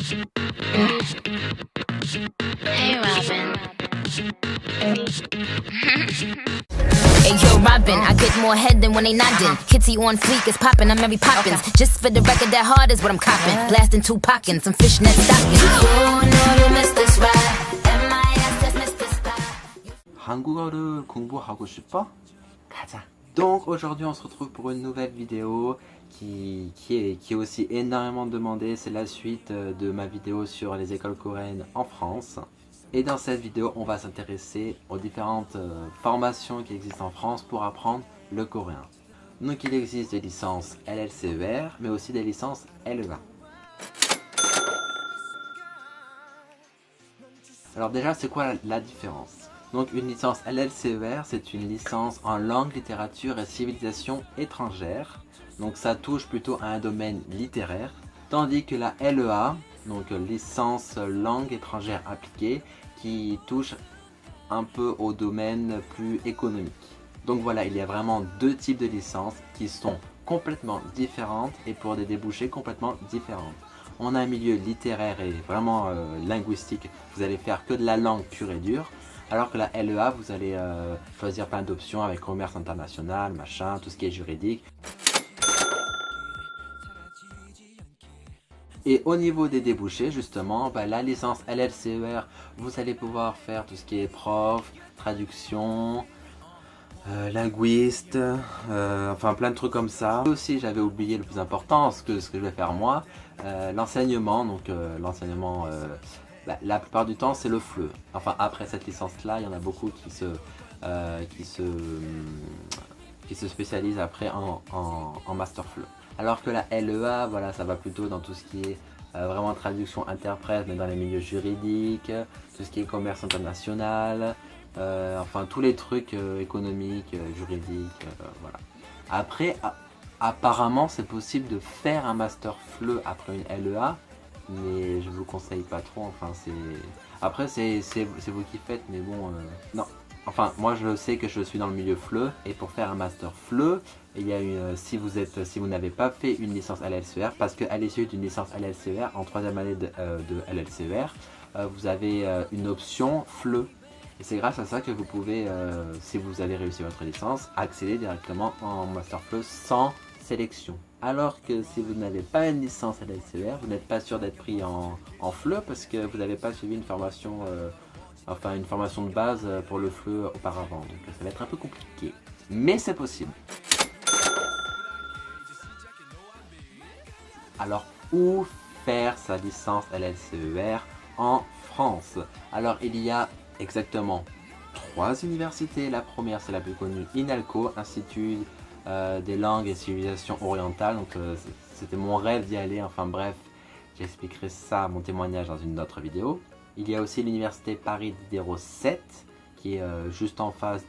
Hey Robin. Hey yo Robin, I get more head than when they nodding. Kitty on fleek is poppin', I'm Mary Poppins. Just for the record, that hard is what I'm copping. Blasting two pockets, some fishnet stockings. You know you missed this ride. MIS missed this spot. 한국어를 공부하고 싶어? 가자. Donc aujourd'hui on se retrouve pour une nouvelle vidéo qui est aussi énormément demandée. C'est la suite de ma vidéo sur les écoles coréennes en France. Et dans cette vidéo on va s'intéresser aux différentes formations qui existent en France pour apprendre le coréen. Donc il existe des licences LLCER mais aussi des licences LEA. Alors déjà c'est quoi la différence? Donc une licence LLCER, c'est une licence en langue, littérature et civilisation étrangère. Donc ça touche plutôt à un domaine littéraire. Tandis que la LEA, donc licence langue étrangère appliquée, qui touche un peu au domaine plus économique. Donc voilà, il y a vraiment deux types de licences qui sont complètement différentes et pour des débouchés complètement différents. On a un milieu littéraire et vraiment linguistique, vous allez faire que de la langue pure et dure. Alors que la LEA, vous allez choisir plein d'options avec commerce international, machin, tout ce qui est juridique. Et au niveau des débouchés, justement, la licence LLCER, vous allez pouvoir faire tout ce qui est prof, traduction, linguiste, enfin plein de trucs comme ça. Et aussi, j'avais oublié le plus important, ce que je vais faire moi, l'enseignement. Donc l'enseignement... la plupart du temps c'est le FLE. Enfin après cette licence là il y en a beaucoup qui se spécialisent après en master FLE. Alors que la LEA, voilà, ça va plutôt dans tout ce qui est vraiment traduction interprète mais dans les milieux juridiques, tout ce qui est commerce international, enfin tous les trucs économiques, juridiques, voilà. Après apparemment c'est possible de faire un master FLE après une LEA, mais je vous conseille pas trop. Enfin c'est après c'est vous qui faites, mais bon non, enfin moi je sais que je suis dans le milieu FLE et pour faire un master FLE il y a si vous n'avez pas fait une licence LLCER, parce qu'à l'issue d'une licence LLCER en troisième année de LLCER vous avez une option FLE et c'est grâce à ça que vous pouvez si vous avez réussi votre licence accéder directement en master FLE sans sélection. Alors que si vous n'avez pas une licence LLCER, vous n'êtes pas sûr d'être pris en FLE parce que vous n'avez pas suivi une formation, enfin une formation de base pour le FLE auparavant. Donc ça va être un peu compliqué, mais c'est possible. Alors où faire sa licence LLCER en France? Alors il y a exactement 3 universités. La première, c'est la plus connue, INALCO, Institut des langues et civilisations orientales. Donc c'était mon rêve d'y aller. Enfin bref, j'expliquerai ça, mon témoignage, dans une autre vidéo. Il y a aussi l'université Paris Diderot 7 qui est juste en face,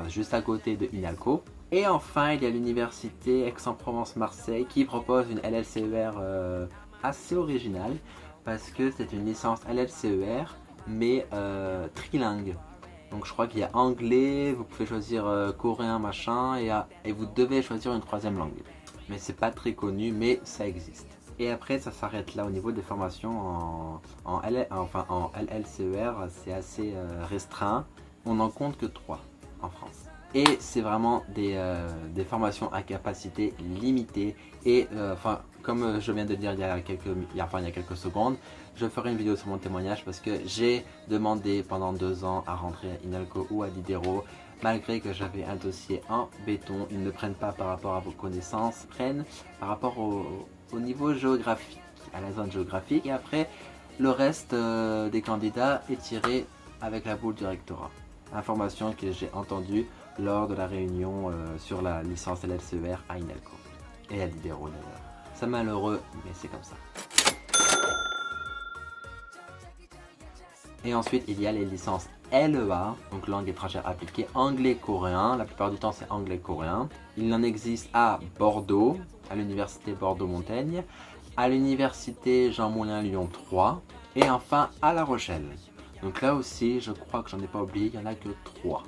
juste à côté de INALCO. Et enfin il y a l'université Aix-en-Provence-Marseille qui propose une LLCER assez originale parce que c'est une licence LLCER mais trilingue. Donc je crois qu'il y a anglais, vous pouvez choisir coréen machin et vous devez choisir une troisième langue. Mais c'est pas très connu, mais ça existe. Et après ça s'arrête là au niveau des formations en LLCER, c'est assez restreint. On n'en compte que 3 en France. Et c'est vraiment des formations à capacité limitée. Et comme je viens de dire il y a quelques secondes, je ferai une vidéo sur mon témoignage parce que j'ai demandé pendant 2 ans à rentrer à INALCO ou à Diderot. Malgré que j'avais un dossier en béton, ils ne prennent pas par rapport à vos connaissances, ils prennent par rapport au niveau géographique, à la zone géographique. Et après, le reste des candidats est tiré avec la boule du rectorat. Information que j'ai entendue lors de la réunion sur la licence LLCER à INALCO et à Diderot d'ailleurs. C'est malheureux, mais c'est comme ça. Et ensuite il y a les licences LEA, donc langue étrangère appliquée, anglais-coréen. La plupart du temps c'est anglais-coréen. Il en existe à Bordeaux, à l'université Bordeaux-Montaigne, à l'université Jean Moulin Lyon 3 et enfin à La Rochelle. Donc là aussi je crois que j'en ai pas oublié, il n'y en a que 3.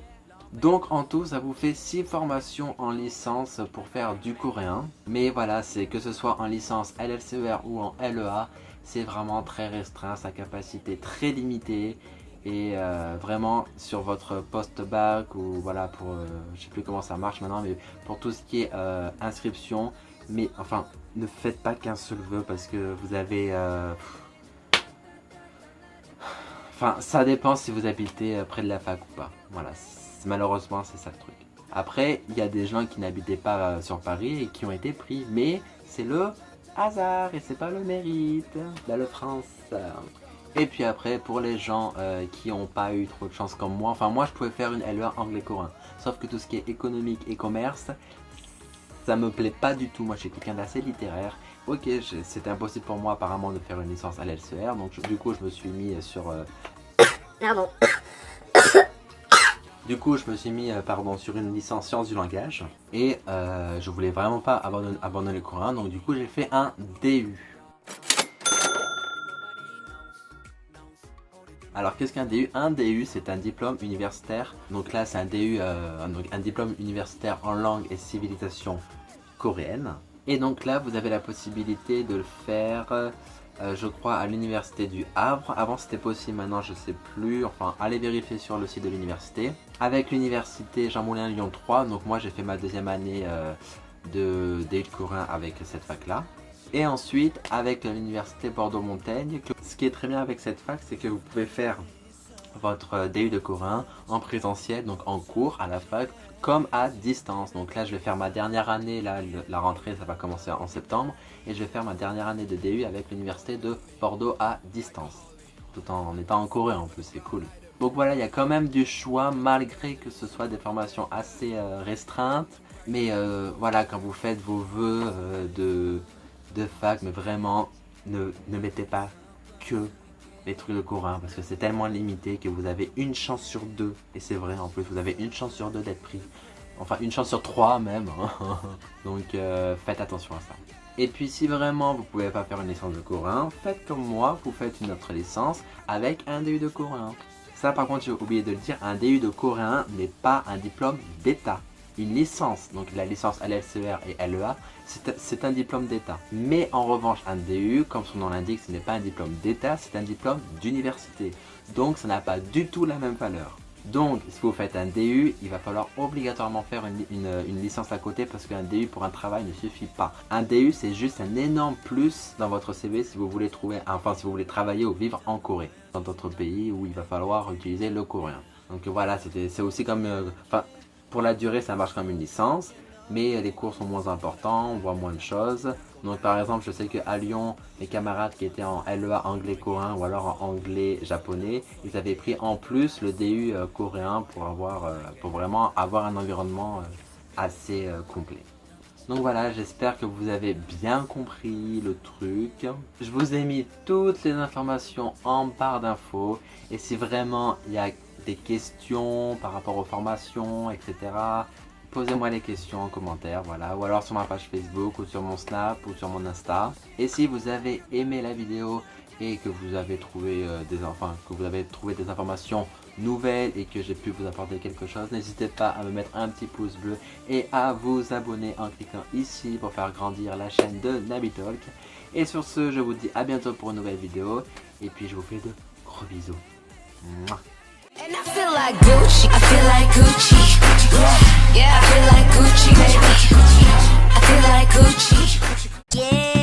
Donc en tout ça vous fait 6 formations en licence pour faire du coréen. Mais voilà, c'est que ce soit en licence LLCER ou en LEA, c'est vraiment très restreint, sa capacité très limitée. Et vraiment sur votre post-bac ou voilà pour je sais plus comment ça marche maintenant, mais pour tout ce qui est inscription, mais enfin ne faites pas qu'un seul vœu parce que vous avez enfin ça dépend si vous habitez près de la fac ou pas, voilà, malheureusement c'est ça le truc. Après il y a des gens qui n'habitaient pas sur Paris et qui ont été pris, mais c'est le hasard et c'est pas le mérite, le France. Et puis après, pour les gens qui n'ont pas eu trop de chance comme moi, enfin moi je pouvais faire une LEA anglais-coréen. Sauf que tout ce qui est économique et commerce, ça me plaît pas du tout. Moi je suis quelqu'un d'assez littéraire. Ok, c'était impossible pour moi apparemment de faire une licence à l'LCR. Donc du coup je me suis mis sur... Du coup je me suis mis sur une licence sciences du langage. Et je voulais vraiment pas abandonner le coréen. Donc du coup j'ai fait un DU. Alors qu'est-ce qu'un DU? Un DU c'est un diplôme universitaire, donc là c'est un DU, un diplôme universitaire en langue et civilisation coréenne. Et donc là vous avez la possibilité de le faire, je crois à l'université du Havre. Avant c'était possible, maintenant je sais plus, enfin allez vérifier sur le site de l'université. Avec l'université Jean Moulin Lyon 3, donc moi j'ai fait ma deuxième année de DU coréen avec cette fac là. Et ensuite avec l'université Bordeaux-Montaigne. Ce qui est très bien avec cette fac, c'est que vous pouvez faire votre DU de coréen en présentiel, donc en cours à la fac, comme à distance. Donc là je vais faire ma dernière année, là la rentrée ça va commencer en septembre, et je vais faire ma dernière année de DU avec l'université de Bordeaux à distance, tout en étant en coréen en plus, c'est cool. Donc voilà, il y a quand même du choix malgré que ce soit des formations assez restreintes. Mais voilà, quand vous faites vos vœux de fac, mais vraiment ne mettez pas que les trucs de coréen parce que c'est tellement limité que vous avez une chance sur deux, et c'est vrai en plus, vous avez une chance sur deux d'être pris, enfin une chance sur trois même. Donc faites attention à ça. Et puis si vraiment vous pouvez pas faire une licence de coréen, faites comme moi, vous faites une autre licence avec un DU de coréen. Ça par contre j'ai oublié de le dire, un DU de coréen n'est pas un diplôme d'état. Une licence, donc la licence LCR et LEA, c'est un diplôme d'état. Mais en revanche, un DU, comme son nom l'indique, ce n'est pas un diplôme d'état, c'est un diplôme d'université. Donc ça n'a pas du tout la même valeur. Donc si vous faites un DU, il va falloir obligatoirement faire une licence à côté parce qu'un DU pour un travail ne suffit pas. Un DU c'est juste un énorme plus dans votre CV si vous voulez si vous voulez travailler ou vivre en Corée, dans d'autres pays où il va falloir utiliser le coréen. Donc voilà, c'est aussi comme... pour la durée ça marche comme une licence, mais les cours sont moins importants, on voit moins de choses. Donc par exemple je sais qu'à Lyon, mes camarades qui étaient en LEA anglais-coréen ou alors en anglais-japonais, ils avaient pris en plus le DU coréen pour vraiment avoir un environnement assez complet. Donc voilà, j'espère que vous avez bien compris le truc. Je vous ai mis toutes les informations en barre d'infos, et si vraiment il y a des questions par rapport aux formations, etc., posez-moi les questions en commentaire, voilà, ou alors sur ma page Facebook ou sur mon Snap ou sur mon Insta. Et si vous avez aimé la vidéo et que vous avez trouvé des informations nouvelles et que j'ai pu vous apporter quelque chose, n'hésitez pas à me mettre un petit pouce bleu et à vous abonner en cliquant ici pour faire grandir la chaîne de Nabitalk. Et sur ce, je vous dis à bientôt pour une nouvelle vidéo, et puis je vous fais de gros bisous. Mouah. And I feel like Gucci, I feel like Gucci, yeah, I feel like Gucci, baby, I feel like Gucci, yeah.